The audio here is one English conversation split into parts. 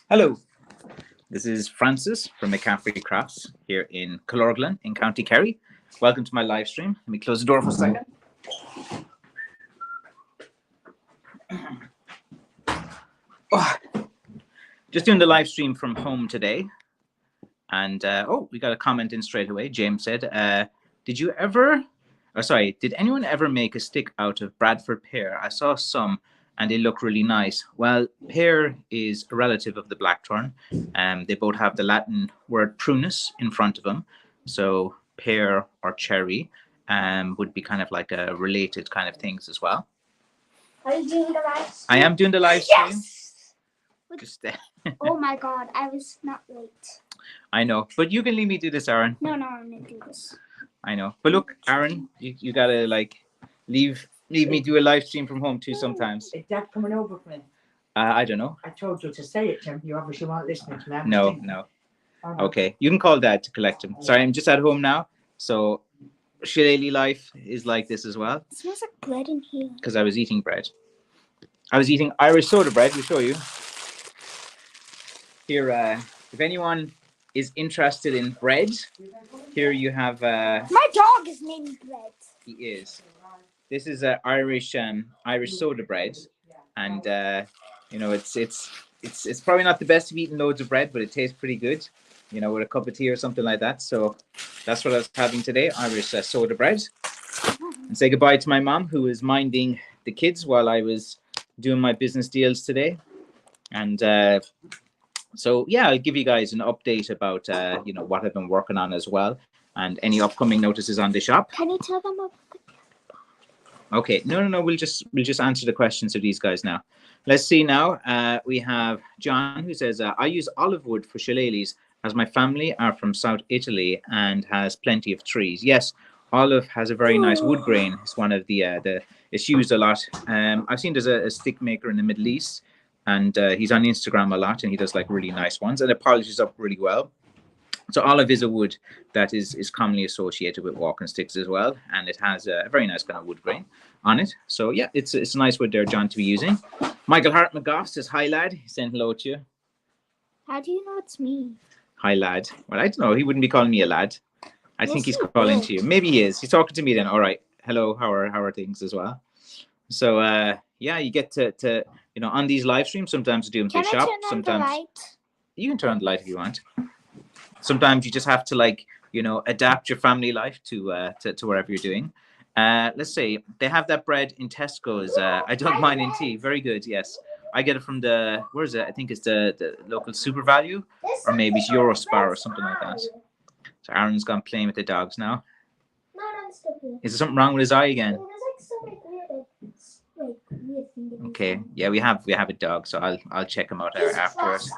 Hello, this is Francis from McCaffrey Crafts here in Killorglin in County Kerry. Welcome to my live stream. Let me close the door for a second. Oh, just doing the live stream from home today. And we got a comment in straight away. James said, did anyone ever make a stick out of Bradford pear? I saw some and they look really nice. Well, pear is a relative of the blackthorn. They both have the Latin word prunus in front of them. So pear or cherry would be kind of like a related kind of things as well. Are you doing the live stream? I am doing the live stream. Yes! Just, Oh my god, I was not late. I know, but you can leave me do this, Aaron. No, I'm gonna do this. I know, but look, Aaron, you gotta like leave me do a live stream from home too sometimes. Is Dad coming over for me? I don't know. I told you to say it to him. You obviously weren't listening to me. No. Okay, you can call Dad to collect him. Sorry, I'm just at home now, so shillelagh life is like this as well. It smells like bread in here. Because I was eating bread. I was eating Irish soda bread. We'll show you. Here, if anyone is interested in bread, here you have. My dog is named Bread. He is. This is Irish soda bread, and it's probably not the best of eating loads of bread, but it tastes pretty good. You know, with a cup of tea or something like that. So that's what I was having today, Irish soda bread. And say goodbye to my mom, who is minding the kids while I was doing my business deals today. And so, yeah, I'll give you guys an update about, what I've been working on as well. And any upcoming notices on the shop. Can you tell them about the... Okay, no. We'll just answer the questions of these guys now. Let's see now. We have John, who says, I use olive wood for shillelaghs as my family are from South Italy and has plenty of trees. Yes, olive has a very nice wood grain. It's one of the it's used a lot. I've seen there's a stick maker in the Middle East, and he's on Instagram a lot, and he does like really nice ones, and it polishes up really well. So olive is a wood that is commonly associated with walking sticks as well, and it has a very nice kind of wood grain on it. So yeah, it's a nice wood there, John, to be using. Michael Hart McGough says, hi lad. He's saying hello to you. How do you know it's me? Hi lad. Well, I don't know. He wouldn't be calling me a lad. I think he's calling to you. Maybe he is. He's talking to me then. All right. Hello. How are things as well? So yeah, you get to on these live streams. Sometimes you do them through shop. Sometimes you can turn on the light if you want. Sometimes you just have to adapt your family life to whatever you're doing. Let's say they have that bread in Tesco's. I don't mind in tea. Very good. Yes. I get it from where is it? I think it's the local Super Value, or maybe it's Eurospar or something like that. So Aaron's gone playing with the dogs now. No, I'm still here. Is there something wrong with his eye again? There's like so many weird things. Okay, yeah, we have a dog, so I'll check him out afterwards.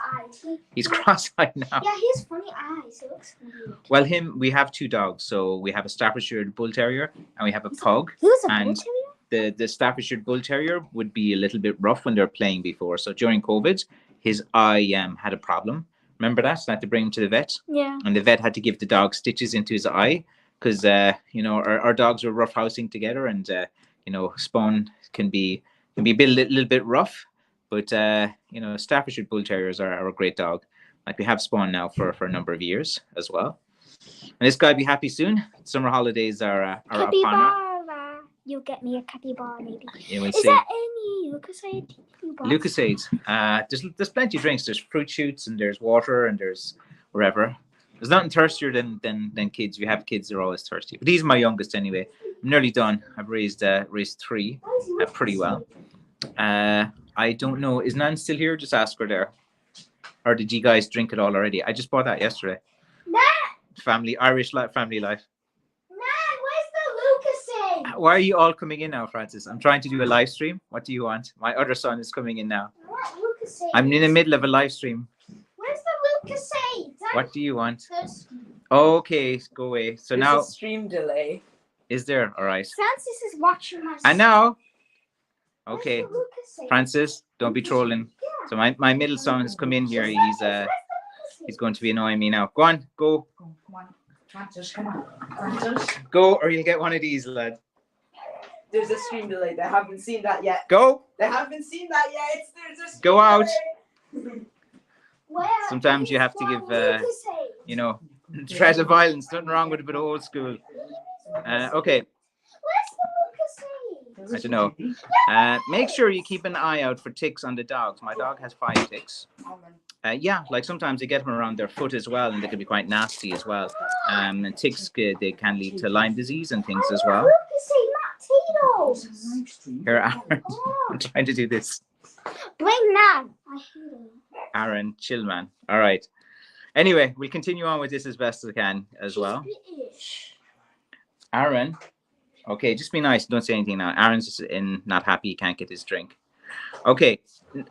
He's cross-eyed now. Yeah, he has funny eyes. It looks weird. Well, we have two dogs. So we have a Staffordshire Bull Terrier and we have a pug. Who's a Bull And Terrier? the Staffordshire Bull Terrier would be a little bit rough when they're playing before. So during COVID, his eye had a problem. Remember that? So I had to bring him to the vet. Yeah. And the vet had to give the dog stitches into his eye because our dogs were rough housing together, and Spawn can be a little bit rough, but Staffordshire Bull Terriers are a great dog. Like we have Spawn now for a number of years as well. And this guy will be happy soon. Summer holidays are upon us. Capybara. You'll get me a capybara, maybe. Yeah, we'll Is see. there any Lucasade? Lucasades. There's plenty of drinks. There's fruit shoots and there's water and there's wherever. There's nothing thirstier than kids. If you have kids, they're always thirsty. But he's my youngest anyway. I'm nearly done. I've raised three pretty well. I don't know. Is Nan still here? Just ask her there. Or did you guys drink it all already? I just bought that yesterday. Nan! Irish family life. Nan, where's the Lucasade? Why are you all coming in now, Francis? I'm trying to do a live stream. What do you want? My other son is coming in now. What Lucasade? I'm in the middle of a live stream. Where's the Lucasade? What do you want? Okay, go away. So There's now, a stream delay. is there? All right. Francis is watching my. And now, Where's okay, the Lucasade? Francis, don't be trolling. Yeah. So my middle son has come in here. Where's the He's going to be annoying me now. Go on, go, Come on. Francis, come on. Francis. go, or you'll get one of these, lad. There's a stream delay. They haven't seen that yet. Go, They haven't seen that yet. There's a stream Go out. delay. Sometimes you have to give, you know, threat of violence. Nothing wrong with a bit of old school. Okay. I don't know. Make sure you keep an eye out for ticks on the dogs. My dog has 5 ticks. Yeah, like sometimes they get them around their foot as well, and they can be quite nasty as well. And ticks, they can lead to Lyme disease and things as well. Here, Aaron, I'm trying to do this. Bring Nan. I hate it. Aaron, chill, man. All right. Anyway, we'll continue on with this as best as I can as well. Aaron, okay, just be nice. Don't say anything now. Aaron's just not happy. He can't get his drink. Okay,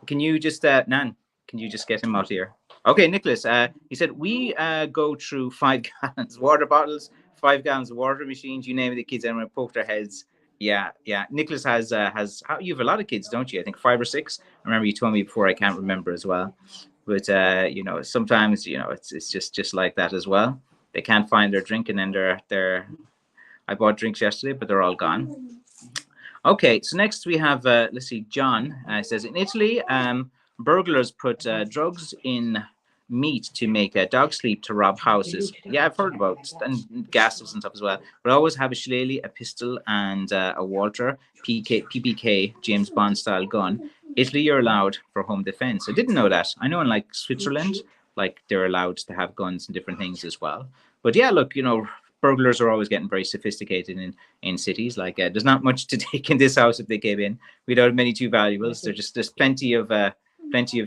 can you just, Nan, can you just get him out here? Okay, Nicholas, he said, we go through 5 gallons, water bottles, 5 gallons of water machines, you name it, the kids, everyone poke their heads. Yeah. Nicholas has you have a lot of kids, don't you? I think 5 or 6. I remember you told me before, I can't remember as well. But, you know, sometimes, you know, it's just like that as well. They can't find their drink, and then they're I bought drinks yesterday, but they're all gone. Okay, so next we have, let's see, John says, in Italy, burglars put drugs in meat to make dog sleep to rob houses. Yeah, I've heard about, and gases and stuff as well. But I always have a shillelagh, a pistol, and a Walter PPK James Bond style gun. Italy, you're allowed for home defense. I didn't know that. I know in like Switzerland, like they're allowed to have guns and different things as well. But yeah, look, you know, burglars are always getting very sophisticated in cities. Like there's not much to take in this house if they came in without many too valuables. There's plenty of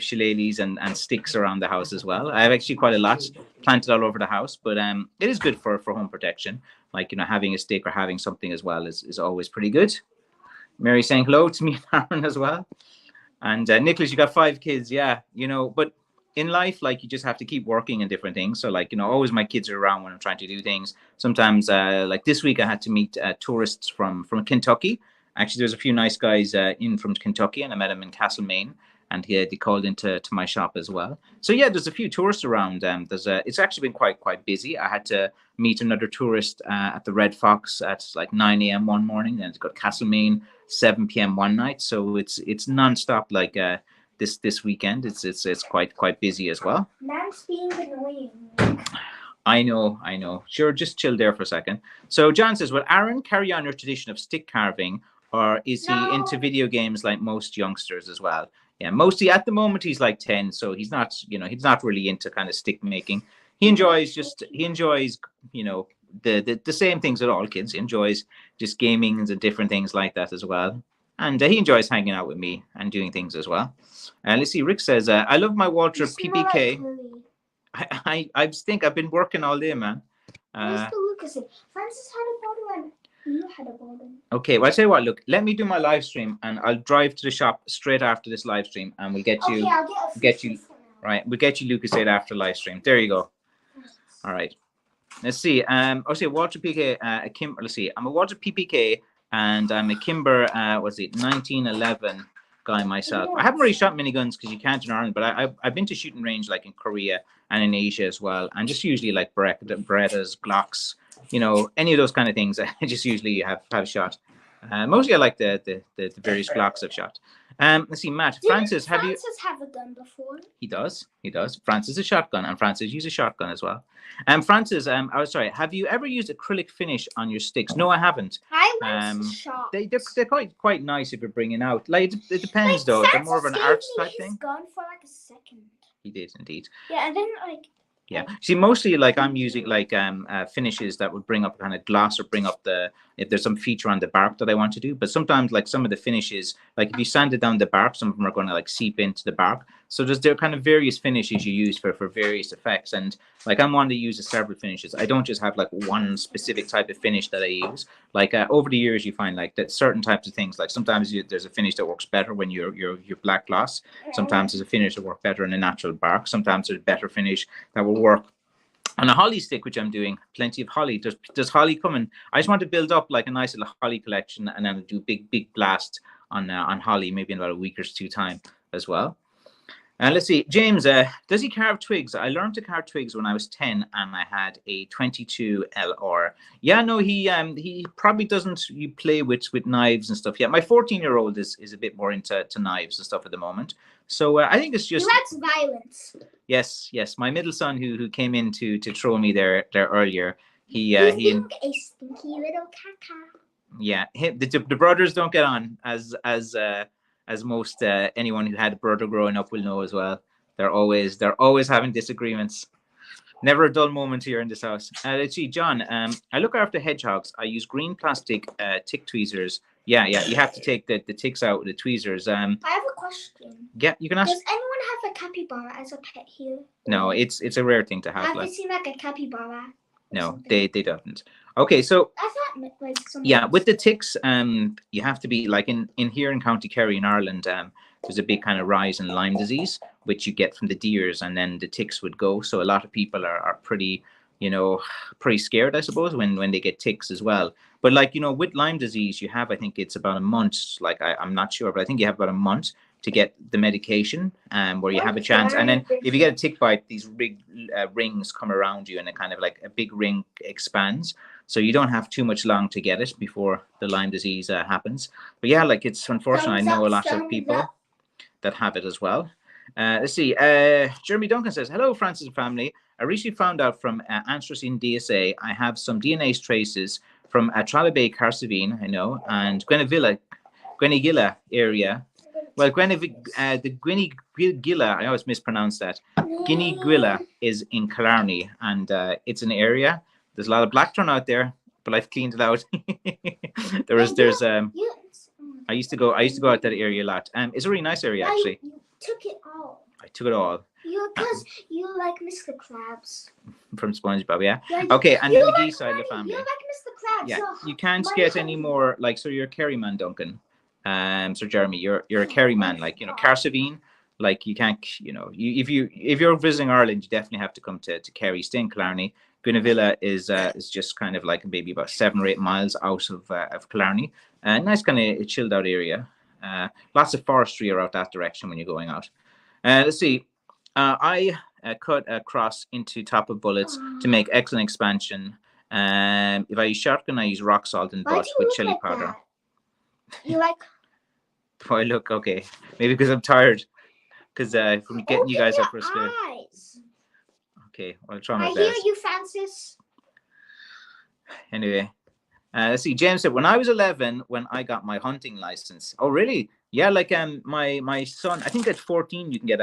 shillelaghs and sticks around the house as well. I have actually quite a lot planted all over the house, but it is good for home protection. Like, you know, having a stick or having something as well is always pretty good. Mary saying hello to me and Aaron as well. And Nicholas, you got 5 kids, yeah, you know, but in life, like, you just have to keep working and different things. So, like, you know, always my kids are around when I'm trying to do things. Sometimes, like this week, I had to meet tourists from Kentucky. Actually, there's a few nice guys in from Kentucky, and I met them in Castlemaine, and they called into my shop as well. So yeah, there's a few tourists around. It's actually been quite busy. I had to meet another tourist at the Red Fox at like 9 a.m. one morning, and to go to Castlemaine 7 p.m. one night. So it's nonstop. Like this weekend, it's quite busy as well. Nan's being annoying. I know. Sure, just chill there for a second. So John says, will Aaron carry on your tradition of stick carving, or is he into video games like most youngsters as well? Yeah, mostly at the moment he's like 10, so he's not really into kind of stick making. He enjoys, you know, the same things that all kids. He enjoys just gaming and different things like that as well. And he enjoys hanging out with me and doing things as well. Let's see, Rick says, I love my Walter PPK. Like I think I've been working all day, man. Francis had a bottle and you had a bottle. Okay, well, I'll tell you what, look, let me do my live stream, and I'll drive to the shop straight after this live stream, and we'll get you, right, we'll get you Lucasade after live stream. There you go. All right. Let's see. I'll say Walter PK, let's see, I'm a Walter PPK, and I'm a Kimber, 1911 guy myself. I haven't really shot many guns because you can't in Ireland, but I've been to shooting range like in Korea and in Asia as well, and just usually like Berettas, Glocks, you know, any of those kind of things. I just usually have shot. Mostly I like the various Glocks I've shot. Let's see, Matt. Francis, have a gun before? He does. Francis a shotgun, and Francis uses a shotgun as well. Francis, sorry, have you ever used acrylic finish on your sticks? No, I haven't. I went to shop. They're quite nice if you're bringing out. Like it depends like, though. Francis, they're more of an art type thing. Gone for like a second. He did indeed. Yeah, and then like. Yeah. See, mostly like I'm using like finishes that would bring up kind of gloss or bring up if there's some feature on the bark that I want to do. But sometimes like some of the finishes, like if you sanded down the bark, some of them are going to like seep into the bark. So there are kind of various finishes you use for various effects. And like I'm wanting to use several finishes. I don't just have like one specific type of finish that I use. Like over the years, you find like that certain types of things, like sometimes there's a finish that works better when you're black gloss. Sometimes there's a finish that works better in a natural bark. Sometimes there's a better finish that will work on a holly stick, which I'm doing. Plenty of holly. There's holly coming. I just want to build up like a nice little holly collection, and then do big blast on holly maybe in about a week or two time as well. Let's see, James, does he carve twigs? I learned to carve twigs when I was 10 and I had a 22 LR. Yeah, no, he probably doesn't you play with knives and stuff. Yeah, my 14-year-old is a bit more into knives and stuff at the moment. So I think it's just He likes violence. yes. My middle son who came in to throw me there earlier. He's being a stinky little caca. Yeah, the brothers don't get on as most anyone who had a brother growing up will know as well. They're always having disagreements. Never a dull moment here in this house. Let's see, John. I look after hedgehogs. I use green plastic tick tweezers. Yeah. You have to take the ticks out with the tweezers. I have a question. Yeah, you can ask. Does anyone have a capybara as a pet here? No, it's a rare thing to have. Have you seen like a capybara? No, they don't. Okay, so I thought like yeah, with the ticks, you have to be like in here in County Kerry in Ireland. There's a big kind of rise in Lyme disease, which you get from the deers, and then the ticks would go. So a lot of people are pretty, pretty scared, I suppose, when they get ticks as well. But like with Lyme disease, you have, I think it's about a month. Like I'm not sure, but I think you have about a month to get the medication, where you have a chance. And then if you get a tick bite, these big rings come around you, and it kind of like a big ring expands. So you don't have too much long to get it before the Lyme disease happens. But yeah, like it's unfortunate. I know a lot of people that have it as well. Let's see. Jeremy Duncan says, "Hello, Francis and family. I recently found out from Anthracene DSA I have some DNA traces from Trallabay, Carsavine, I know, and Gwenigilla area. Well, the Gwenigilla, I always mispronounce that. Guinea-Gwilla is in Killarney, and it's an area. There's a lot of blackthorn out there, but I've cleaned it out. I used to go out that area a lot. It's a really nice area actually. You took it all. I took it all. Because you like Mr. Krabs. From SpongeBob, yeah. Yeah, Okay, and you then the like geese side of the family. You like Mr. Krabs. Yeah, so you can't my get any husband- more like so. You're a Kerry man, Duncan. So Jeremy, you're a Kerry man. Like Carsavine. Like you can't, if you're visiting Ireland, you definitely have to come to Kerry. Stay in Killarney. Gwenivilla is just kind of like maybe about 7 or 8 miles out of Killarney. Nice kind of chilled out area. Lots of forestry are out that direction when you're going out. Let's see. I cut across into top of bullets to make excellent expansion. If I use shotgun, I use rock salt and Why butt do you with look chili like powder. that? You like Do I look okay? Maybe because I'm tired. Because from getting you guys up for a spin. eyes. Okay, I'll try my I best. hear you, Francis. Anyway, let's see. James said, when I was 11, when I got my hunting license. Oh, really? Yeah, like my son. I think at 14 you can get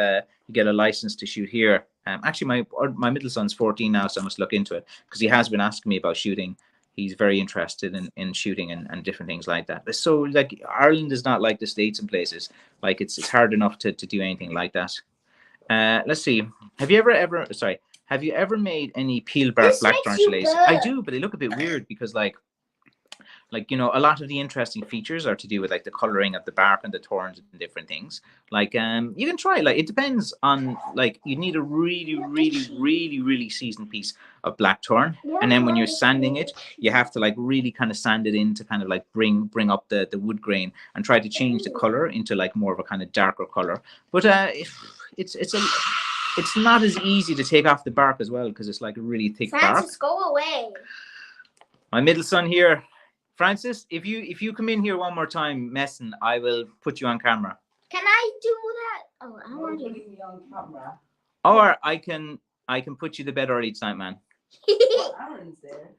a license to shoot here. Actually, my middle son's 14 now, so I must look into it because he has been asking me about shooting. He's very interested in shooting and different things like that. So like Ireland is not like the States and places. Like it's hard enough to do anything like that. Let's see. Have you ever made any peel bark This blackthorn makes you fillets? I burp. do, but they look a bit weird because like a lot of the interesting features are to do with like the coloring of the bark and the thorns and different things. Like you can try, like it depends on, like you need a really seasoned piece of blackthorn, and then when you're sanding it, you have to like really kind of sand it in to kind of like bring up the wood grain and try to change the color into like more of a kind of darker color. But it's not as easy to take off the bark as well because it's like a really thick bark. Francis, go away. My middle son here. Francis, if you come in here one more time messing, I will put you on camera. Can I do that? Oh, I You're want to. putting me on camera. Or I can put you to bed early tonight, man. What Aaron's there?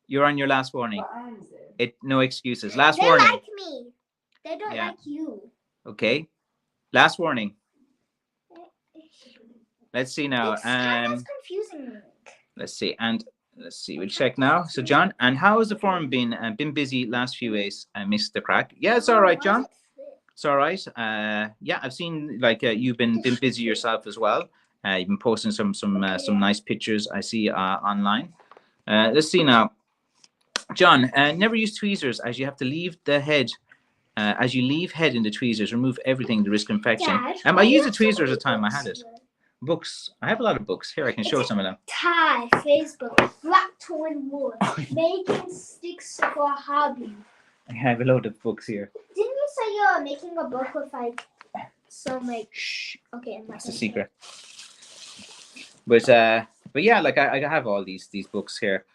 You're on your last warning. What Aaron's there? No excuses. Last They warning. like me. They don't Yeah. like you. Okay. Last warning. Let's see now. That's confusing me. Let's see. And let's see. We'll check now. So John, and how has the forum been? Been busy last few days. I missed the crack. Yeah, it's all right, John. It's all right. Yeah, I've seen like you've been busy yourself as well. You've been posting some nice pictures I see online. Let's see now, John. Never use tweezers as you have to leave the head. As you leave head in the tweezers, remove everything to risk infection. Dad, I used a tweezer at the time. I had it. Books. I have a lot of books here. I can show some of them. Thai, Facebook, blackthorn wood, making sticks for a hobby. I have a load of books here. Didn't you say you're making a book with like So like, Shh, okay, I'm not that's the gonna say. secret. But yeah, like I have all these books here.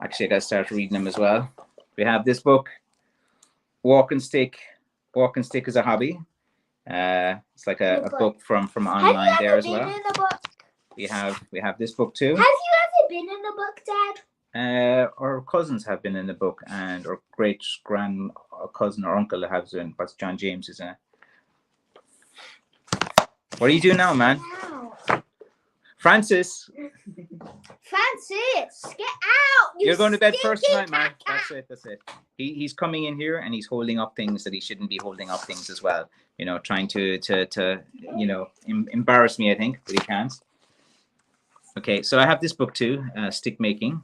Actually, I gotta start reading them as well. We have this book, Walk and Stick. Walk and Stick is a hobby. It's like a book from online there as well. Have you ever been in a book? We have this book too. Have you ever been in a book, Dad? Our cousins have been in the book, and our great grand cousin or uncle has been. But John James is in it. What are you doing now, man? Wow. Francis, Francis, get out! you're going to bed first stinking tonight, man. caca. That's it. He's coming in here and he's holding up things that he shouldn't be holding up things as well. You know, trying to embarrass me, I think, but he can't. Okay, so I have this book too, stick making.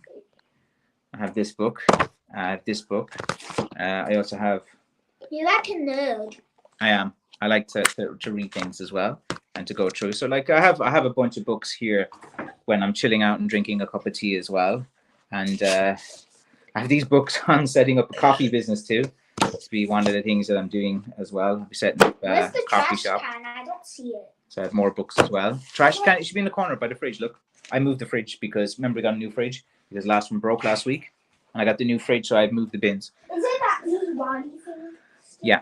I have this book. I have this book. I also have. You're like a nerd. I am. I like to read things as well and to go through. So like I have a bunch of books here when I'm chilling out and drinking a cup of tea as well. And I have these books on setting up a coffee business too. It's be one of the things that I'm doing as well. I'll be setting up Where's a the coffee trash shop. can? I don't see it. So I have more books as well. Trash can, it should be in the corner by the fridge. Look, I moved the fridge because remember we got a new fridge because the last one broke last week. And I got the new fridge, so I've moved the bins. Is it that little body thing? Yeah.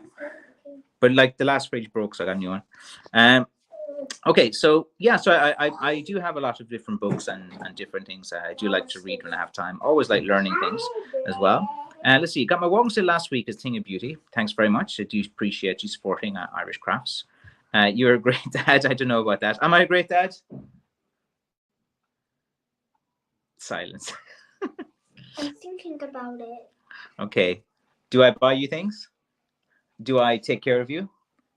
But like the last fridge broke, so I got a new one. Okay, so yeah, so I do have a lot of different books and different things. I do like to read when I have time. Always like learning things as well. Let's see, got my walking stick last week as Thing of Beauty. Thanks very much. I do appreciate you supporting Irish crafts. You're a great dad. I don't know about that. Am I a great dad? Silence. I'm thinking about it. Okay. Do I buy you things? Do I take care of you?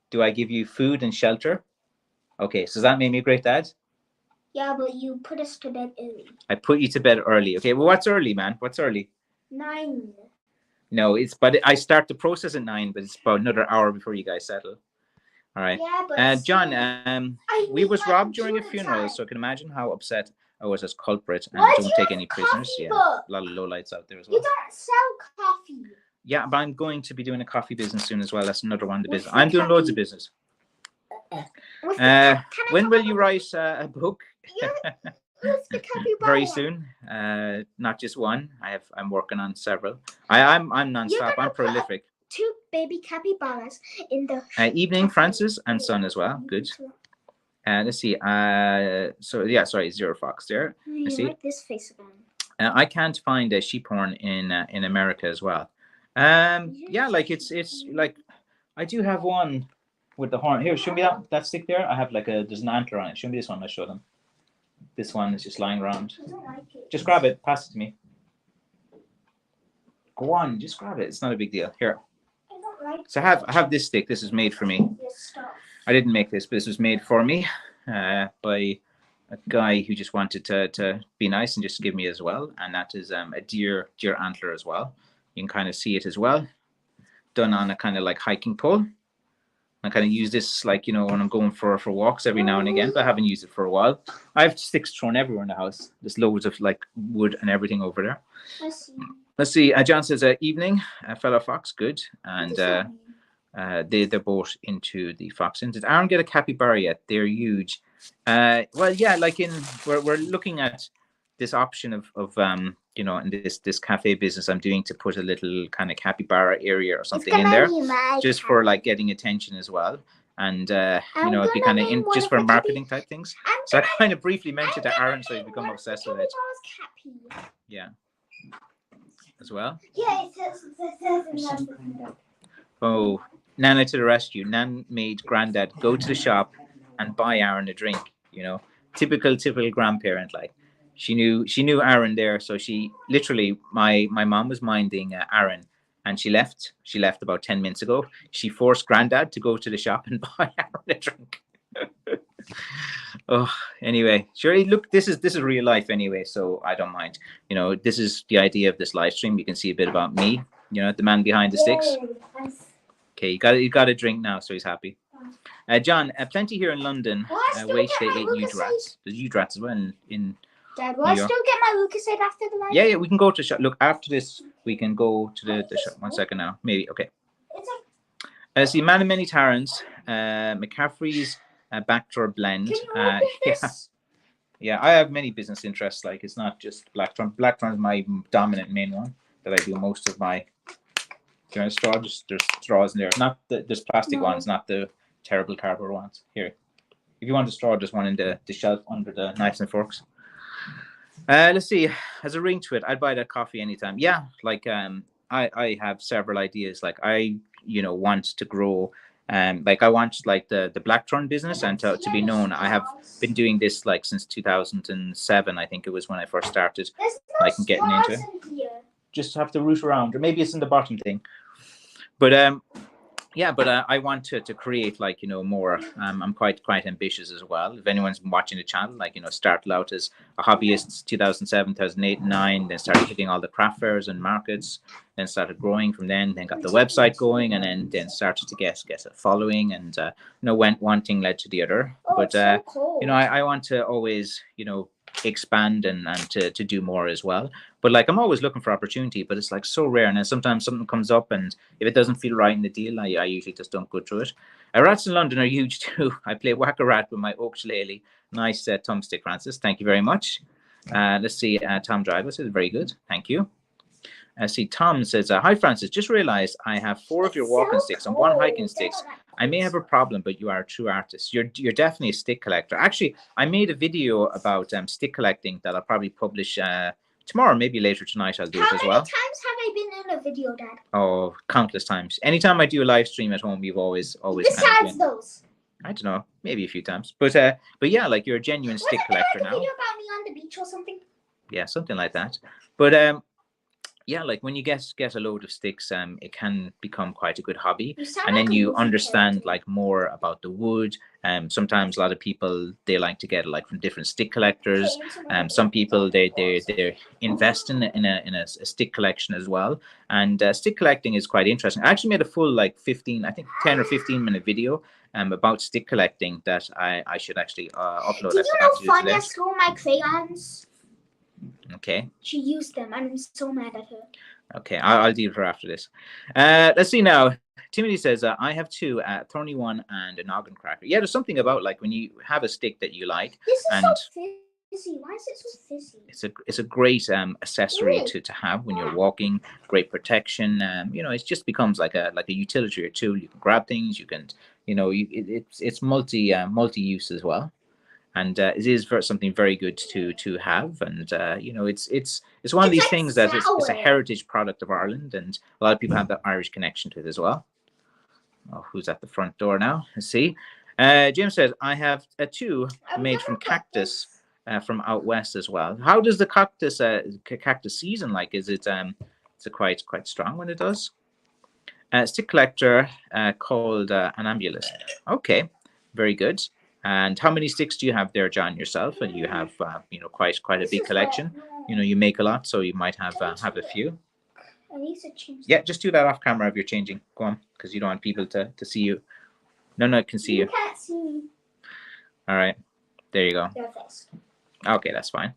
Do I give you food and shelter? Okay, so does that make me a great dad? Yeah, but you put us to bed early. I put you to bed early. Okay, well, what's early, man? What's early? 9. No, I start the process at 9, but it's about another hour before you guys settle. All right. Yeah, but John, we need was my robbed during a computer funeral, time. so I can imagine how upset I was as culprit. And Why do don't you take have any coffee prisoners. Yeah, book? a lot of lowlights out there as You well. don't sell coffee. Yeah, but I'm going to be doing a coffee business soon as well. That's another one of the What's business. the I'm doing loads of coffee? business. What's the can I When talk will you about- write a book? Who's the capybara? Very soon. Not just one. I'm working on several. I'm nonstop. You're I'm gonna put prolific. 2 baby capybaras in the Evening, cafe. Francis and Son as well. Good. Let's see. So yeah, sorry, Zero Fox there. You see. like this face again. I can't find a sheep horn in America as well. Yeah, like it's like I do have one with the horn. Here, show me that stick there. I have there's an antler on it. Show me this one. I'll show them. This one is just lying around. I don't like it. Just grab it. Pass it to me. Go on, just grab it. It's not a big deal. Here. I don't like So I have this stick. This is made for me. this stuff. I didn't make this, but this was made for me by a guy who just wanted to be nice and just give me as well. And that is a deer antler as well. You can kind of see it as well. Done on a kind of like hiking pole. I kind of use this when I'm going for walks every now and again, but I haven't used it for a while. I have sticks thrown everywhere in the house. There's loads of wood and everything over there. I see. Let's see. John says evening, fellow fox, good. And What does that mean? they're both into the fox. Did Aaron get a capybara yet? They're huge. Well, yeah, we're looking at this option of in this cafe business I'm doing to put a little kind of capybara area or something in there, just for getting attention as well. And it'd be kind of just for marketing type things. So I kind of briefly mentioned to Aaron, so he's become obsessed with it. Yeah. As well. Yeah, it says Oh, Nana to the rescue. Nan made Granddad go to the shop and buy Aaron a drink. Typical grandparent. She knew Aaron there, so she literally my mom was minding Aaron, and she left about 10 minutes ago. She forced Granddad to go to the shop and buy Aaron a drink. Oh, anyway, sure. Look, this is real life anyway, so I don't mind. This is the idea of this live stream. You can see a bit about me. The man behind the sticks. Okay, you got a drink now, so he's happy. John, plenty here in London. Wait, they ate Udrats. There's Udrats as well in Dad, will I still get my Lucasade after the live? Yeah, we can go to shop. Look, after this, we can go to the shop. 1 second now, maybe. Okay. See, Man of Many Talents. McCaffrey's backdoor blend. Can you open this? Yeah, I have many business interests. Like, it's not just Blackthorn. Blackthorn is my dominant main one that I do most of my. Do you want a straw? Just there's straws in there. Not there's plastic No. ones, not the terrible cardboard ones. Here, if you want a straw, just one in the shelf under the knives and forks. Let's see. As a ring to it, I'd buy that coffee anytime. Yeah, like I have several ideas. Like I want to grow. Like I want like the Blackthorn business and to be known. I have been doing this like since 2007. I think it was when I first started. There's Like getting into it. in here. Just have to root around, or maybe it's in the bottom thing. But yeah, but I want to create like more. I'm quite ambitious as well. If anyone's been watching the channel, like started out as a hobbyist 2007, 2008, 2009, then started hitting all the craft fairs and markets, then started growing from then got the website going, and then started to get a following, and one thing led to the other. Oh, But it's so cold. I want to always expand and to do more as well. But like I'm always looking for opportunity, but it's like so rare, and then sometimes something comes up, and if it doesn't feel right in the deal, I usually just don't go through it. Rats in London are huge too. I play whack-a-rat with my oak shillelagh. Nice thumbstick, Francis. Thank you very much. Let's see. Tom Driver says very good. Thank you. See, Tom says, hi, Francis. Just realized I have 4 of your walking sticks and 1 hiking sticks. I may have a problem, but you are a true artist. You're definitely a stick collector. Actually, I made a video about stick collecting that I'll probably publish tomorrow, maybe later tonight. I'll do it as well. How many times have I been in a video, Dad? Oh, countless times. Anytime I do a live stream at home, you've always Besides those. I don't know, maybe a few times. But yeah, like you're a genuine stick collector now. A video about me on the beach or something? Yeah, something like that. But yeah, like when you get a load of sticks, it can become quite a good hobby, and then you understand like more about the wood. Sometimes a lot of people, they like to get it like from different stick collectors. Some people they invest in a stick collection as well. And stick collecting is quite interesting. I actually made a full like 10 or 15 minute video about stick collecting that I should actually upload. Did you know Fanya stole my crayons? Okay. She used them, and I'm so mad at her. Okay, I'll deal with her after this. Let's see now. Timothy says, I have 2, Thorny one and a noggin cracker. Yeah, there's something about like when you have a stick that you like. This is and so fizzy. Why is it so fizzy? It's a great accessory to have when you're walking. Great protection. It just becomes like a utility tool. You can grab things. You can, it's multi use as well. And it is something very good to have, and it's one of these like things that it's a heritage product of Ireland, and a lot of people have that Irish connection to it as well. Oh, who's at the front door now? Let's see. Jim says, I have 2 made from cactus from out west as well. How does the cactus season like? Is it it's quite strong when it does? Stick collector called an ambulist. Okay, very good. And how many sticks do you have there, John, yourself? And you have, quite a big collection. You make a lot, so you might have a few. I need to change. Yeah, just do that off camera if you're changing. Go on, because you don't want people to see you. No, I can see you. You can't see me. All right, there you go. Your face. Okay, that's fine.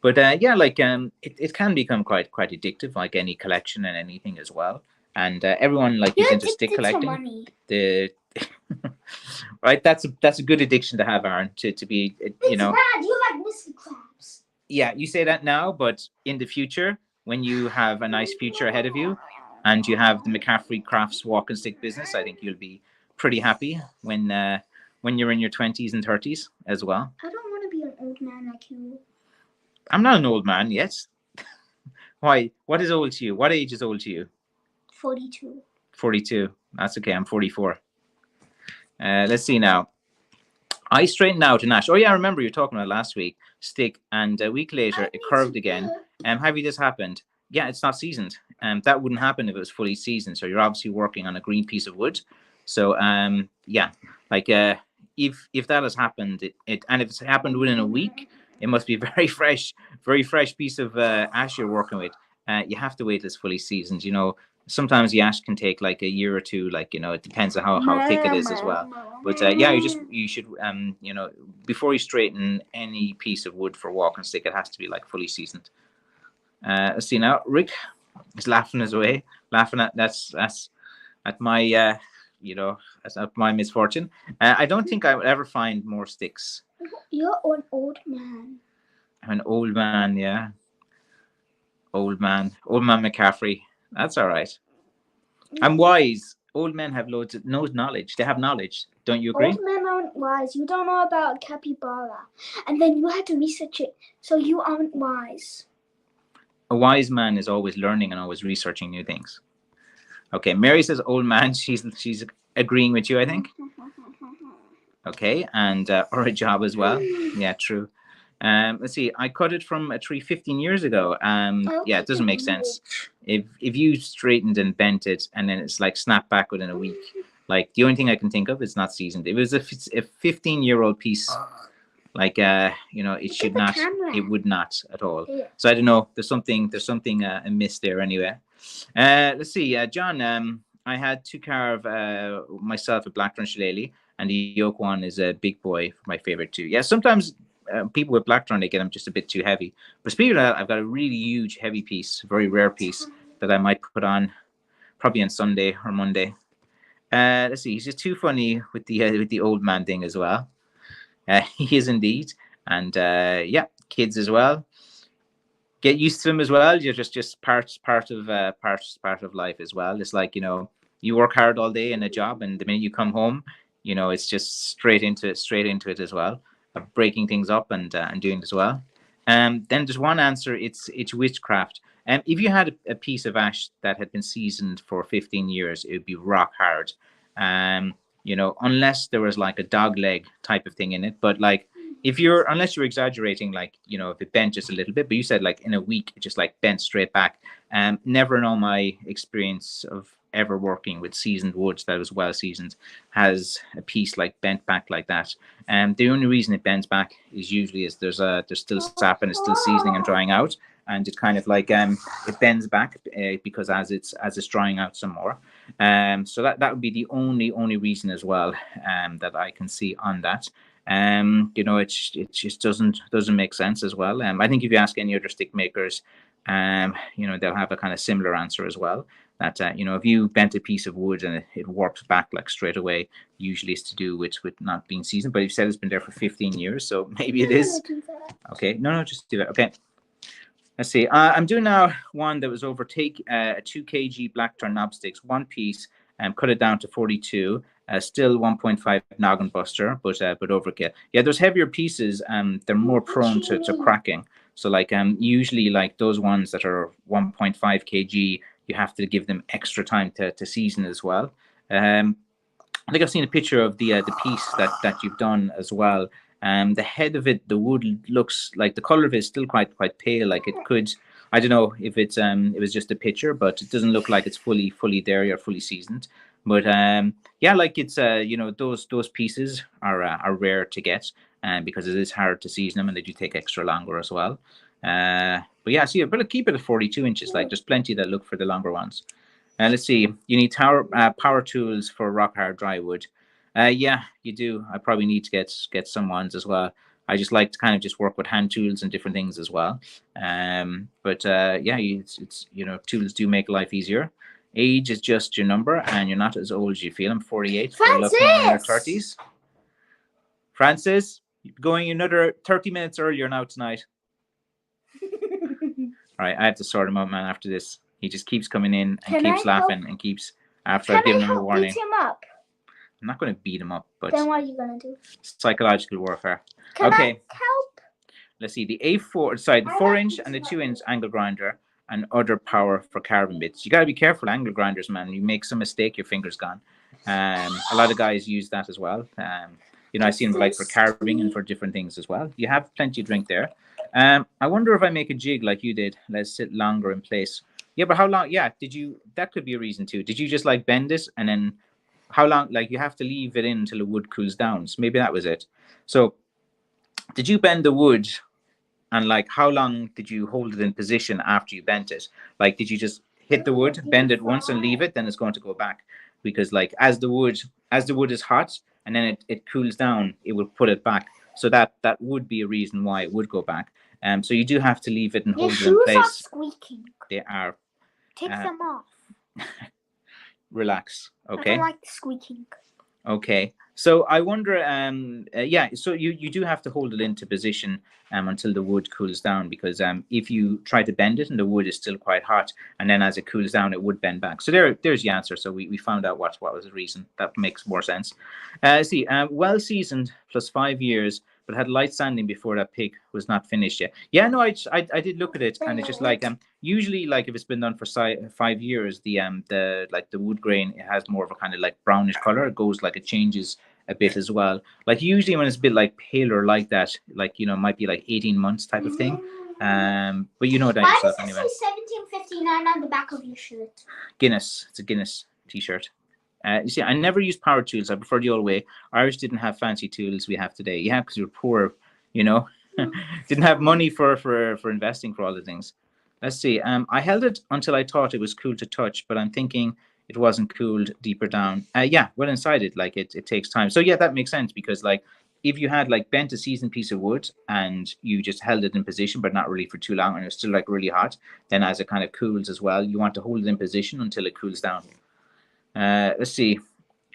But yeah, like it can become quite addictive, like any collection and anything as well. And everyone like is into stick collecting. Right, that's a good addiction to have, Aaron. To be, Bad. You like Mr. Krabs. Yeah, you say that now, but in the future, when you have a nice future ahead of you, and you have the McCaffrey Crafts walking stick business, I think you'll be pretty happy when you're in your 20s and 30s as well. I don't want to be an old man like you. I'm not an old man yet. Why? What is old to you? What age is old to you? 42. 42. That's okay. I'm 44. Let's see now. I straightened out an ash. Oh yeah, I remember you talking about last week. Stick, and a week later it curved again. Have you this happened? Yeah, it's not seasoned. That wouldn't happen if it was fully seasoned. So you're obviously working on a green piece of wood. So yeah, like if that has happened, and if it's happened within a week, it must be a very fresh piece of ash you're working with. You have to wait till it's fully seasoned. Sometimes the ash can take like a year or two, like, it depends on how thick it is as well. But yeah, you should, before you straighten any piece of wood for walking stick, it has to be like fully seasoned. Let's see now. Rick is laughing his way, laughing at that's at my, that's not my misfortune. I don't think I would ever find more sticks. You're an old man. I'm an old man, yeah. Old man McCaffrey. That's all right. I'm wise. Old men have loads of knowledge. They have knowledge. Don't you agree? Old men aren't wise. You don't know about capybara. And then you had to research it, so you aren't wise. A wise man is always learning and always researching new things. Okay, Mary says old man. She's agreeing with you, I think. Okay, and or a job as well. Yeah, true. Let's see. I cut it from a tree 15 years ago. Yeah, it doesn't make sense. If you straightened and bent it, and then it's like snapped back within a week. Like the only thing I can think of is not seasoned. If it was a 15-year-old piece, like it should not. It would not at all. Yeah. So I don't know. There's something amiss there anyway. Let's see, John. I had to carve myself a blackthorn shillelagh, and the yoke one is a big boy for my favorite too. Yeah, sometimes people with blackthorn, they get them just a bit too heavy. But speaking of that, I've got a really huge heavy piece, very rare piece that I might put on probably on Sunday or Monday. Let's see, he's just too funny with the old man thing as well. He is indeed, and yeah, kids as well. Get used to them as well. You're just part of life as well. It's like you work hard all day in a job, and the minute you come home, it's just straight into it as well, breaking things up and doing it as well. Then there's one answer. It's witchcraft. If you had a piece of ash that had been seasoned for 15 years, it would be rock hard. Unless there was like a dog leg type of thing in it. But like, unless you're exaggerating, like, if it bent just a little bit, but you said like in a week, it just like bent straight back. Never in all my experience of ever working with seasoned woods that was well seasoned has a piece like bent back like that. The only reason it bends back is usually there's still sap and it's still seasoning and drying out, and it kind of like it bends back because as it's drying out some more. So that would be the only reason as well that I can see on that. It just doesn't make sense as well. I think if you ask any other stick makers, they'll have a kind of similar answer as well. That if you bent a piece of wood and it warps back like straight away, usually it's to do with not being seasoned. But you said it's been there for 15 years, so maybe it is. Okay, no, just do that. Okay. Let's see. I'm doing now one that was take a 2 kg blackthorn knob sticks, one piece, and cut it down to 42. Still 1.5 noggin buster, but overkill. Yeah, those heavier pieces, they're more prone to cracking. So like usually like those ones that are 1.5 kg, you have to give them extra time to season as well. I think I've seen a picture of the piece that you've done as well. The head of it, the wood looks like the color of it is still quite pale. Like it could, I don't know if it was just a picture, but it doesn't look like it's fully there or fully seasoned. But yeah, like it's those pieces are rare to get, because it is hard to season them and they do take extra longer as well. But yeah, so you better keep it at 42 inches. Like there's plenty that look for the longer ones. Let's see. You need power tools for rock hard dry wood. Yeah, you do. I probably need to get some ones as well. I just like to kind of just work with hand tools and different things as well. But yeah, it's tools do make life easier. Age is just your number, and you're not as old as you feel. I'm 48. Francis! Looking in your 30s. Francis, going another 30 minutes earlier now tonight. All right, I have to sort him out, man, after this. He just keeps coming in and keeps laughing and keeps, after I've given him a warning. Beat him up? I'm not going to beat him up, but then what are you going to do? Psychological warfare. Can okay. I help? Let's see, the 4-inch and the 2-inch angle grinder and other power for carving bits. You got to be careful, angle grinders, man. You make some mistake, your finger's gone. A lot of guys use that as well. I see them like for carving and for different things as well. You have plenty of drink there. I wonder if I make a jig like you did, let's sit longer in place. Yeah, but how long? Yeah, that could be a reason too. Did you just like bend it and then how long? Like you have to leave it in until the wood cools down. So maybe that was it. So did you bend the wood and like how long did you hold it in position after you bent it? Like did you just hit the wood, bend it once and leave it? Then it's going to go back, because like as the wood is hot and then it cools down, it will put it back. So that would be a reason why it would go back. So you do have to leave it and hold it in place. Your shoes are squeaking. They are. Take them off. relax. I Okay. don't like the squeaking. Okay. So I wonder, yeah, so you do have to hold it into position until the wood cools down, because if you try to bend it and the wood is still quite hot, and then as it cools down, it would bend back. So there's the answer. So we found out what was the reason. That makes more sense. See, well seasoned plus 5 years, but had light sanding before that pig was not finished yet. Yeah, no, I did look at it, and it's just like usually, like if it's been done for 5 years, the like the wood grain, it has more of a kind of like brownish color. It goes like it changes a bit as well. Like usually when it's a bit like paler like that, like it might be like 18 months type of thing. But you know that Why yourself does it anyway. say 1759 on the back of your shirt? Guinness. It's a Guinness t-shirt. You see, I never used power tools. I prefer the old way. Irish didn't have fancy tools we have today. Yeah, because we were poor, didn't have money for investing for all the things. Let's see. I held it until I thought it was cool to touch, but I'm thinking it wasn't cooled deeper down. Yeah, well inside it, like it takes time. So yeah, that makes sense, because like if you had like bent a seasoned piece of wood and you just held it in position, but not really for too long, and it was still like really hot, then as it kind of cools as well, you want to hold it in position until it cools down. Let's see.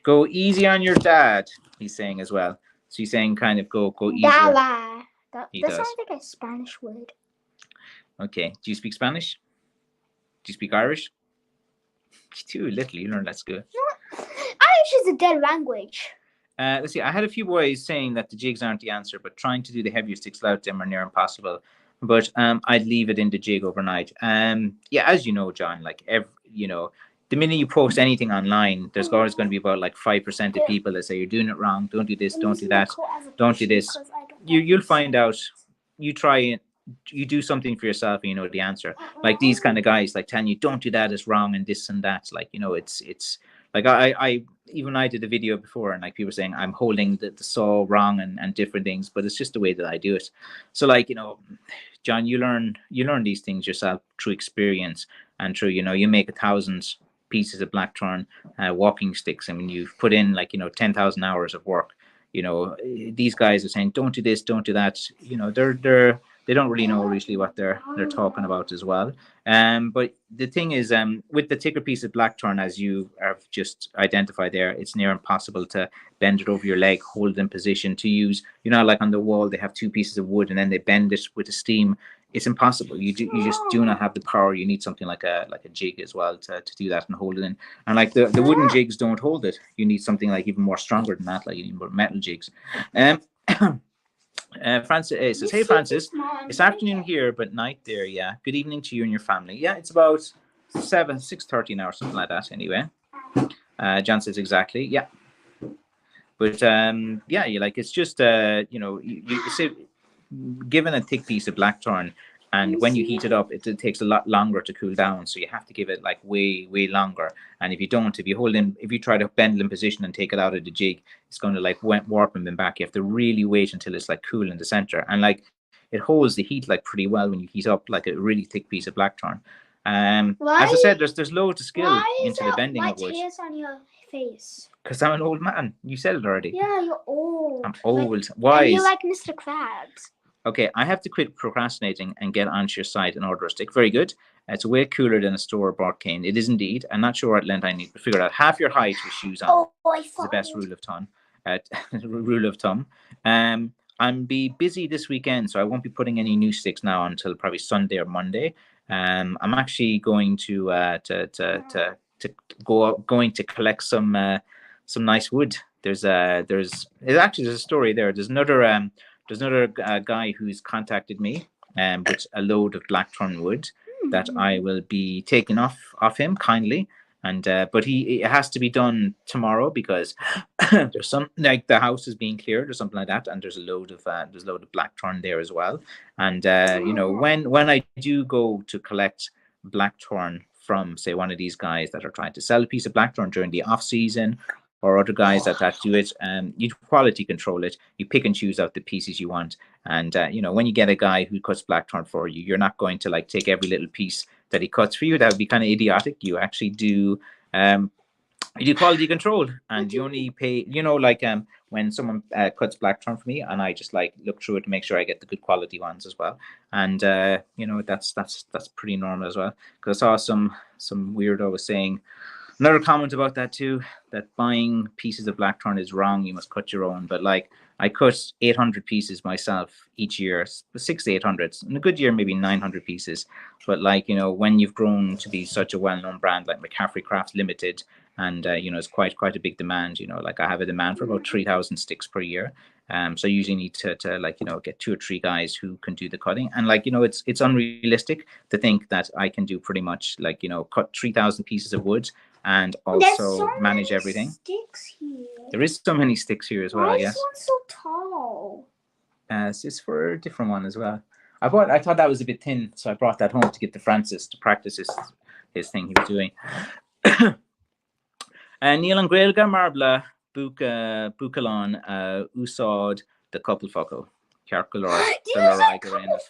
Go easy on your dad, he's saying as well. So he's saying kind of go easier. Dala. That He sounds does. like a Spanish word. Okay. Do you speak Spanish? Do you speak Irish? You do a little. You learned at school. Irish is a dead language. Let's see. I had a few boys saying that the jigs aren't the answer, but trying to do the heavier sticks without them are near impossible. But I'd leave it in the jig overnight. Yeah, as you know, John, like the minute you post anything online, there's always going to be about like 5% of people that say you're doing it wrong. Don't do this. Don't do that. Don't do this. You'll find out. You try it. You do something for yourself, and you know the answer. Like these kind of guys, like telling you don't do that, it's wrong, and this and that. Like it's like I even I did a video before, and like people saying I'm holding the saw wrong and different things, but it's just the way that I do it. So like John, you learn these things yourself through experience and through you make 1,000 pieces of blackthorn walking sticks. I mean, you've put in like 10,000 hours of work. These guys are saying don't do this, don't do that. They don't really know usually what they're talking about as well. But the thing is, with the thicker piece of blackthorn, as you have just identified there, it's near impossible to bend it over your leg, hold it in position to use. Like on the wall, they have two pieces of wood and then they bend it with the steam. It's impossible. You just do not have the power. You need something like a jig as well to do that and hold it in. And like the wooden jigs don't hold it. You need something like even more stronger than that. Like you need more metal jigs. Francis says, "Hey Francis, it's afternoon here, but night there. Yeah. Good evening to you and your family. Yeah, it's about 6:30 now or something like that. Anyway." John says exactly. Yeah. But yeah, it's just you say, given a thick piece of blackthorn, and when you heat it up, it takes a lot longer to cool down. So you have to give it like way longer. And if you try to bend it in position and take it out of the jig, it's going to like warp and bend back. You have to really wait until it's like cool in the center, and like it holds the heat like pretty well when you heat up like a really thick piece of blackthorn. As I said, there's loads of skill into the bending of wood. Why is on your face? Because I'm an old man. You said it already. Yeah, you're old. I'm old. Wise. And you're like Mr. Krabs. Okay, I have to quit procrastinating and get onto your site and order a stick. Very good. It's way cooler than a store-bought cane. It is indeed. I'm not sure what length I need, but figure out half your height with shoes on. It's the best rule of thumb. I'm be busy this weekend, so I won't be putting any new sticks now until probably Sunday or Monday. I'm actually going to collect some nice wood. There's a story there. There's another guy who's contacted me with a load of blackthorn wood that I will be taking off him kindly. And but it has to be done tomorrow because there's some like the house is being cleared or something like that, and there's a load of blackthorn there as well. And when I do go to collect blackthorn from say one of these guys that are trying to sell a piece of blackthorn during the off season, or other guys that do it, you quality control it. You pick and choose out the pieces you want, and when you get a guy who cuts blackthorn for you, you're not going to like take every little piece that he cuts for you. That would be kind of idiotic. You actually do quality control, and you only pay. When someone cuts blackthorn for me, and I just like look through it to make sure I get the good quality ones as well. And that's pretty normal as well. Because I saw some weirdo was saying, Another comment about that too, that buying pieces of blackthorn is wrong. You must cut your own. But like I cut 800 pieces myself each year, 6 to 800. In a good year, maybe 900 pieces. But like, you know, when you've grown to be such a well-known brand like McCaffrey Crafts Limited, and you know, it's quite a big demand. You know, like I have a demand for about 3,000 sticks per year. So I usually need to like, you know, get 2 or 3 guys who can do the cutting. And like, you know, it's unrealistic to think that I can do pretty much like, you know, cut 3,000 pieces of wood and also so manage many everything. Sticks here. There is so many sticks here as well. Why Yes. is one so tall? It's for a different one as well. I thought that was a bit thin, so I brought that home to give to Francis to practice his thing he was doing. Neil and Grailga Marbla Bukalon Usod the couple fuckle. Carkle or the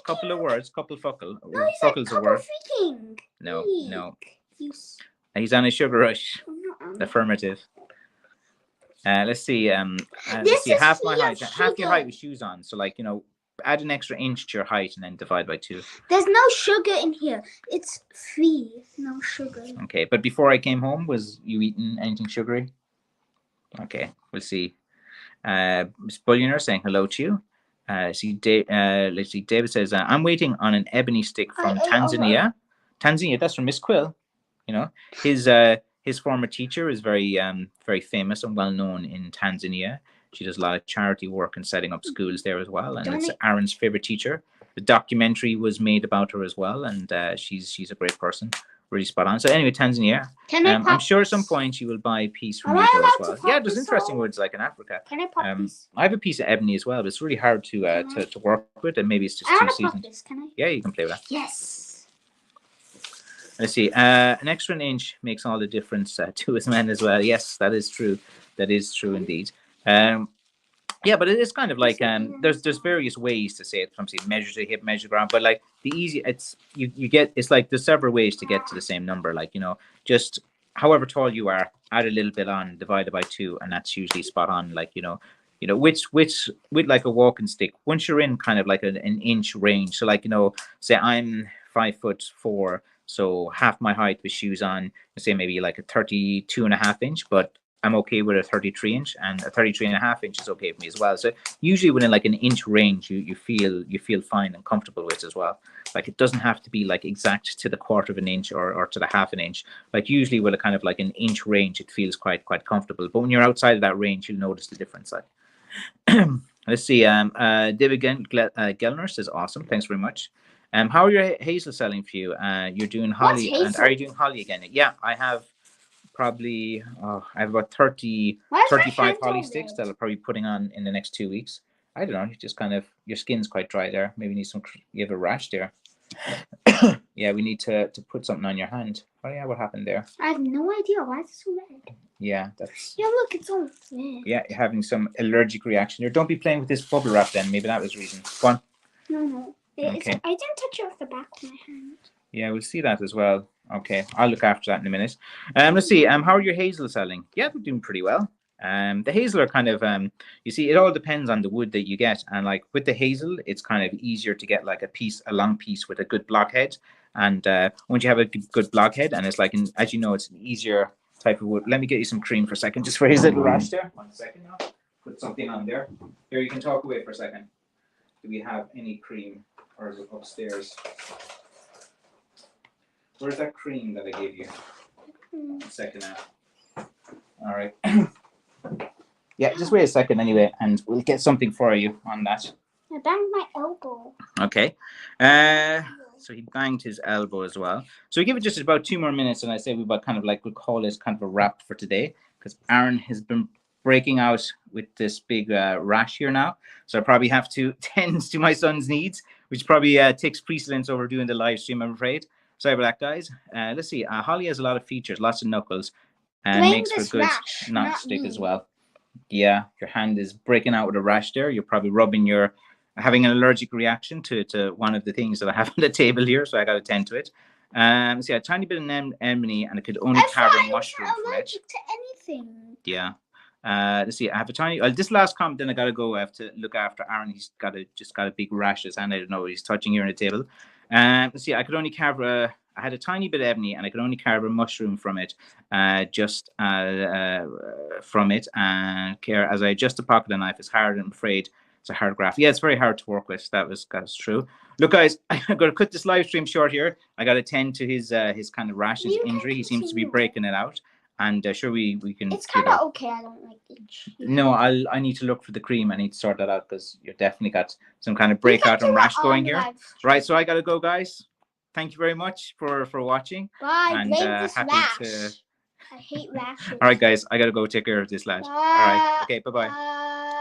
couple of words, couple fuckle. No, he said Fuckle's a word. freaking. No. He's He's on a sugar rush. not. Affirmative. Let's see. Let's This see. is Half my free height. of Half your sugar. height with shoes on. So like, you know, add an extra inch to your height and then divide by 2. There's no sugar in here. It's free. No sugar. Okay, but before I came home, was you eating anything sugary? Okay, we'll see. Miss Bullioner saying hello to you. Let's see, David says, I'm waiting on an ebony stick from Tanzania. Tanzania, that's from Miss Quill. You know, his former teacher is very famous and well known in Tanzania. She does a lot of charity work and setting up schools there as well. And it's Aaron's favorite teacher. The documentary was made about her as well, and she's a great person. Really spot on. So anyway, Tanzania. I'm sure at some point you will buy a piece from me as well. Yeah, there's interesting woods like in Africa. Can I pop this? I have a piece of ebony as well, but it's really hard to work with, and maybe it's just I too want to pop seasoned. this. Can I? Yeah, you can play with that. Yes. Let's see. An extra inch makes all the difference to us men as well. Yes, that is true. That is true indeed. Yeah, but it is kind of like there's various ways to say it. From say measure to hip, measure ground, but like the easy it's you get it's like there's several ways to get to the same number. Like, you know, just however tall you are, add a little bit on, divide it by 2, and that's usually spot on. Like, you know, which with like a walking stick, once you're in kind of like an inch range. So like, you know, say I'm 5'4", so half my height with shoes on, say maybe like a 32.5 inch, but I'm okay with a 33 inch, and a 33.5 inch is okay for me as well. So usually within like an inch range, you feel fine and comfortable with as well. Like it doesn't have to be like exact to the 1/4 of an inch or to the 1/2 an inch. Like usually with a kind of like an inch range, it feels quite comfortable. But when you're outside of that range, you'll notice the difference. Like, let's see. David Gellner says, awesome. Thanks very much. How are your hazel selling for you? You're doing holly, and are you doing holly again? Yeah, I have. Probably I have about 35 holly sticks that I'll probably be putting on in the next 2 weeks. I don't know, you just kind of, your skin's quite dry there. Maybe need some, you have a rash there. Yeah, we need to put something on your hand. Oh yeah, what happened there? I have no idea. Why is it so red? Yeah, that's. Yeah, look, it's all red. Yeah, you're having some allergic reaction here. Don't be playing with this bubble wrap then. Maybe that was the reason. Go on. No. Okay. I didn't touch it with the back of my hand. Yeah, we'll see that as well. Okay, I'll look after that in a minute. Let's see. How are your hazel selling? Yeah, they're doing pretty well. The hazel are kind of you see, it all depends on the wood that you get, and like with the hazel, it's kind of easier to get like a long piece with a good blockhead. And once you have a good blockhead, and it's like, as you know, it's an easier type of wood. Let me get you some cream for a second, just for his little rash there. 1 second now. Put something on there. Here, you can talk away for a second. Do we have any cream, or is it upstairs? Where's that cream that I gave you? 1 second now. All right. Yeah, just wait a second anyway, and we'll get something for you on that. I banged my elbow. Okay. So he banged his elbow as well. So we give it just about 2 more minutes, and I say we'll call this kind of a wrap for today, because Aaron has been breaking out with this big rash here now. So I probably have to tend to my son's needs, which probably takes precedence over doing the live stream, I'm afraid. Sorry about that, guys. Let's see. Holly has a lot of features, lots of knuckles, and makes for good non-stick as well. Yeah, your hand is breaking out with a rash there. You're probably having an allergic reaction to one of the things that I have on the table here, so I got to tend to it. So a tiny bit of ebony, and it could only carve a mushroom from it. Allergic to anything. Yeah. Let's see. I have a tiny. This last comment, then I gotta go. I have to look after Aaron. He's just got a big rash his hand. I don't know what he's touching here on the table. Let's see. I could only carve a. I had a tiny bit of ebony, and I could only carve a mushroom from it. From it, and care as I adjust the pocket of the knife. It's hard. I'm afraid it's a hard graph. Yeah, it's very hard to work with. That's true. Look, guys, I'm going to cut this live stream short here. I got to tend to his kind of rash, his injury. He seems to be breaking it out. And sure, we can. It's kind of okay. I don't like it. No, I need to look for the cream. I need to sort that out because you've definitely got some kind of breakout and rash going here. Right, so I got to go, guys. Thank you very much for watching. Bye. And Blame this happy rash. I hate rashes. All right, guys, I got to go take care of this lad. All right, okay, bye-bye.